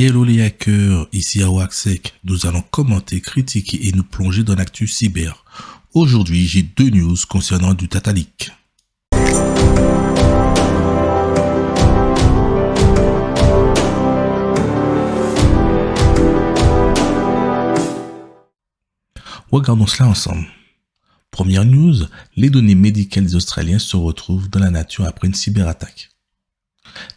Hello les hackers, ici Awaxek. Nous allons commenter, critiquer et nous plonger dans l'actu cyber. Aujourd'hui, j'ai deux news concernant du data leak. Regardons cela ensemble. Première news, les données médicales des Australiens se retrouvent dans la nature après une cyberattaque.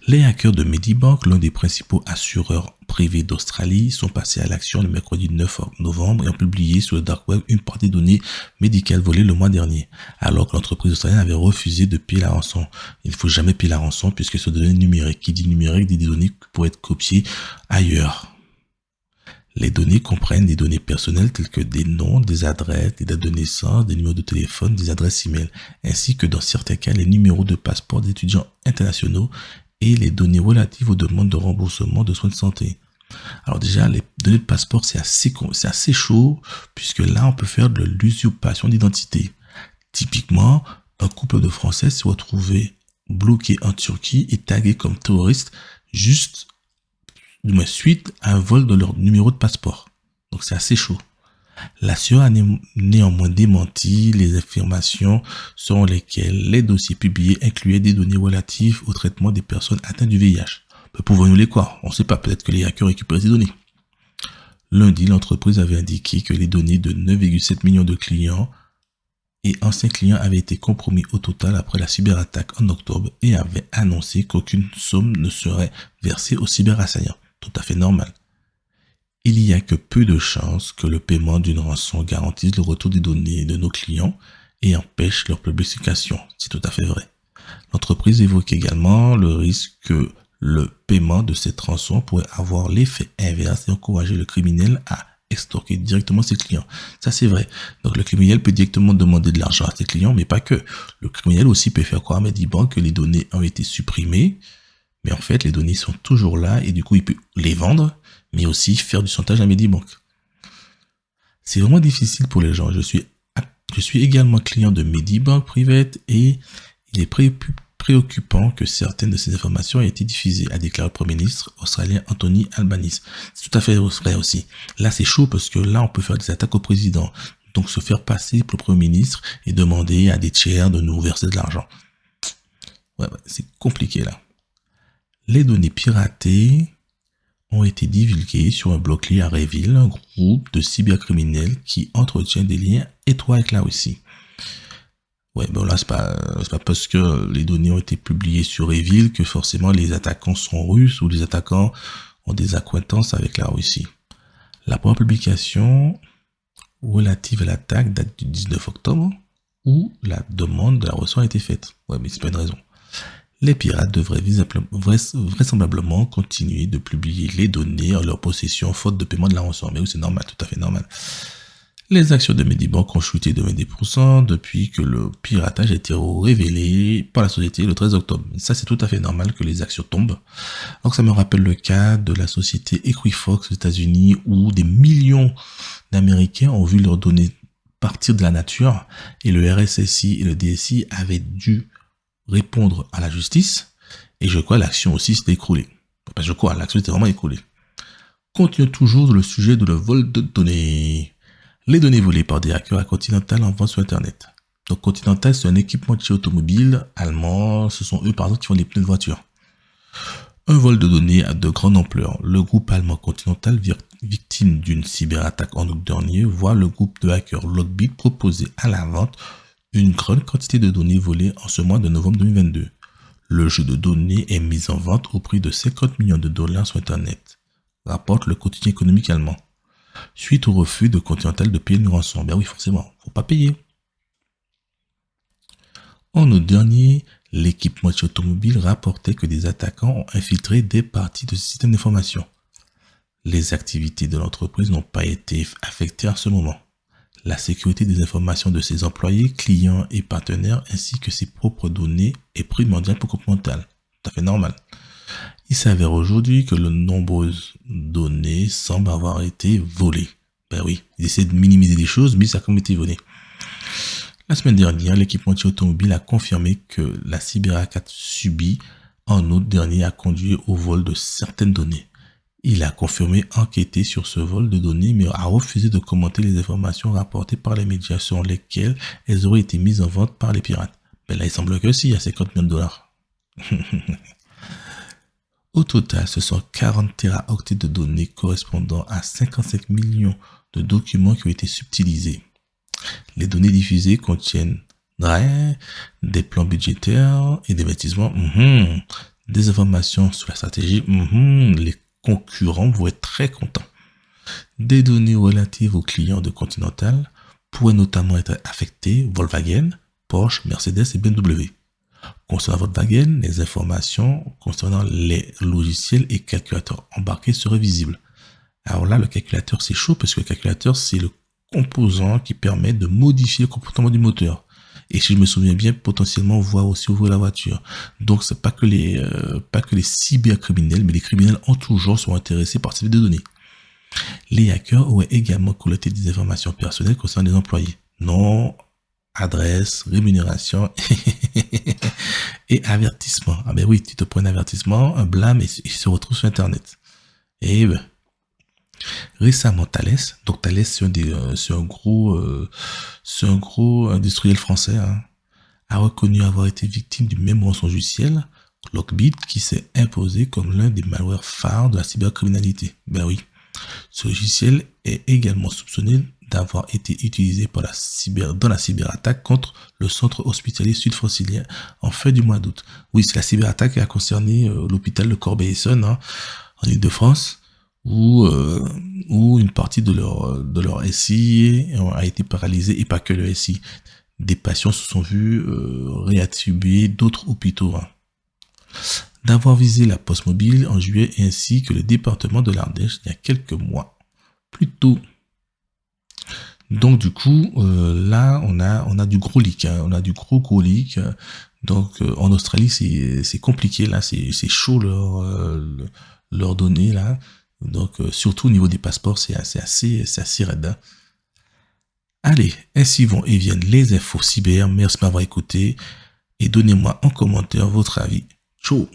Les hackers de Medibank, l'un des principaux assureurs privés d'Australie, sont passés à l'action le mercredi 9 novembre et ont publié sur le dark web une partie des données médicales volées le mois dernier, alors que l'entreprise australienne avait refusé de payer la rançon. Il ne faut jamais payer la rançon puisque ce sont des données numériques. Qui dit numérique dit des données qui pourraient être copiées ailleurs. Les données comprennent des données personnelles telles que des noms, des adresses, des dates de naissance, des numéros de téléphone, des adresses e-mail, ainsi que dans certains cas les numéros de passeport d'étudiants internationaux et les données relatives aux demandes de remboursement de soins de santé. Alors déjà, les données de passeport, c'est assez chaud, puisque là, on peut faire de l'usurpation d'identité. Typiquement, un couple de Français s'est retrouvé bloqué en Turquie et tagué comme terroriste juste suite à un vol de leur numéro de passeport. Donc c'est assez chaud. L'assureur a néanmoins démenti les affirmations selon lesquelles les dossiers publiés incluaient des données relatives au traitement des personnes atteintes du VIH. Pouvons-nous les croire? On ne sait pas, peut-être que les hackers récupèrent ces données. Lundi, l'entreprise avait indiqué que les données de 9,7 millions de clients et anciens clients avaient été compromis au total après la cyberattaque en octobre et avait annoncé qu'aucune somme ne serait versée aux cyberassaillants. Tout à fait normal. Il y a que peu de chances que le paiement d'une rançon garantisse le retour des données de nos clients et empêche leur publication. C'est tout à fait vrai. L'entreprise évoque également le risque que le paiement de cette rançon pourrait avoir l'effet inverse et encourager le criminel à extorquer directement ses clients. Ça, c'est vrai. Donc, le criminel peut directement demander de l'argent à ses clients, mais pas que. Le criminel aussi peut faire croire à Medibank que les données ont été supprimées, mais en fait, les données sont toujours là et du coup, il peut les vendre, mais aussi faire du chantage à Medibank. C'est vraiment difficile pour les gens. Je suis également client de Medibank Private et il est préoccupant que certaines de ces informations aient été diffusées, a déclaré le Premier ministre australien Anthony Albanese. C'est tout à fait vrai aussi. Là, c'est chaud parce que là, on peut faire des attaques au président. Donc, se faire passer pour le Premier ministre et demander à des tiers de nous verser de l'argent. Ouais, c'est compliqué là. Les données piratées ont été divulguées sur un blog lié à Revil, un groupe de cybercriminels qui entretient des liens étroits avec la Russie. Ouais, bon là, c'est pas parce que les données ont été publiées sur Revil que forcément les attaquants sont russes ou les attaquants ont des accointances avec la Russie. La première publication relative à l'attaque date du 19 octobre où la demande de la rançon a été faite. Ouais, mais c'est pas une raison. Les pirates devraient vraisemblablement continuer de publier les données en leur possession faute de paiement de la rançon. Mais oui, c'est normal, tout à fait normal. Les actions de Medibank ont chuté de 20% depuis que le piratage a été révélé par la société le 13 octobre. Ça, c'est tout à fait normal que les actions tombent. Donc, ça me rappelle le cas de la société Equifax aux États-Unis où des millions d'Américains ont vu leurs données partir de la nature et le RSSI et le DSI avaient dû répondre à la justice et je crois l'action aussi s'est écroulée. L'action s'était vraiment écroulée. Continue toujours le sujet de le vol de données. Les données volées par des hackers à Continental en vente sur Internet. Donc Continental, c'est un équipementier automobile allemand. Ce sont eux, par exemple, qui font les pneus de voiture. Un vol de données de grande ampleur. Le groupe allemand Continental, victime d'une cyberattaque en août dernier, voit le groupe de hackers Lockbit proposer à la vente une grande quantité de données volées en ce mois de novembre 2022. Le jeu de données est mis en vente au prix de 50 millions de dollars sur Internet, rapporte le quotidien économique allemand. Suite au refus de Continental de payer une rançon. Ben oui, forcément, faut pas payer. En août dernier, l'équipementier automobile rapportait que des attaquants ont infiltré des parties de ce système d'information. Les activités de l'entreprise n'ont pas été affectées à ce moment. La sécurité des informations de ses employés, clients et partenaires, ainsi que ses propres données, est primordiale pour Continental. Tout à fait normal. Il s'avère aujourd'hui que de nombreuses données semblent avoir été volées. Ben oui, ils essaient de minimiser les choses, mais ça a quand même été volé. La semaine dernière, l'équipementier automobile a confirmé que la cyberattaque subie en août dernier a conduit au vol de certaines données. Il a confirmé enquêter sur ce vol de données, mais a refusé de commenter les informations rapportées par les médias selon lesquelles elles auraient été mises en vente par les pirates. Ben là, il semble que si, il y a 50 millions de dollars. Au total, ce sont 40 téraoctets de données correspondant à 55 millions de documents qui ont été subtilisés. Les données diffusées contiennent des plans budgétaires et d'investissement, des informations sur la stratégie, les concurrents vont être très contents. Des données relatives aux clients de Continental pourraient notamment être affectées Volkswagen, Porsche, Mercedes et BMW. Concernant Volkswagen, les informations concernant les logiciels et calculateurs embarqués seraient visibles. Alors là, le calculateur, c'est chaud parce que le calculateur, c'est le composant qui permet de modifier le comportement du moteur. Et si je me souviens bien, potentiellement voir aussi ouvrir la voiture. Donc, c'est pas que les cybercriminels, mais les criminels en tout genre sont intéressés par ces données. Les hackers auraient également collecté des informations personnelles concernant les employés. Nom, adresse, rémunération et avertissement. Ah ben oui, tu te prends un avertissement, un blâme et il se retrouve sur Internet. Et ben, récemment, Thales, donc Thales c'est un gros industriel français, a reconnu avoir été victime du même rançongiciel, Lockbit, qui s'est imposé comme l'un des malwares phares de la cybercriminalité. Ben oui, ce logiciel est également soupçonné d'avoir été utilisé dans la cyberattaque contre le centre hospitalier sud-francilien en fin du mois d'août. Oui, c'est la cyberattaque qui a concerné l'hôpital de Corbeil-Essonnes, en Île-de-France, où une partie de leur SI a été paralysée, et pas que le SI. Des patients se sont vus réattribuer d'autres hôpitaux. D'avoir visé la Poste Mobile en juillet ainsi que le département de l'Ardèche il y a quelques mois plus tôt. Donc du coup, là on a du gros leak, on a du gros leak. Donc en Australie c'est compliqué là, c'est chaud leurs données là. Donc surtout au niveau des passeports c'est assez raide. Allez, ainsi vont et viennent les infos cyber. Merci de m'avoir écouté et donnez-moi en commentaire votre avis. Ciao.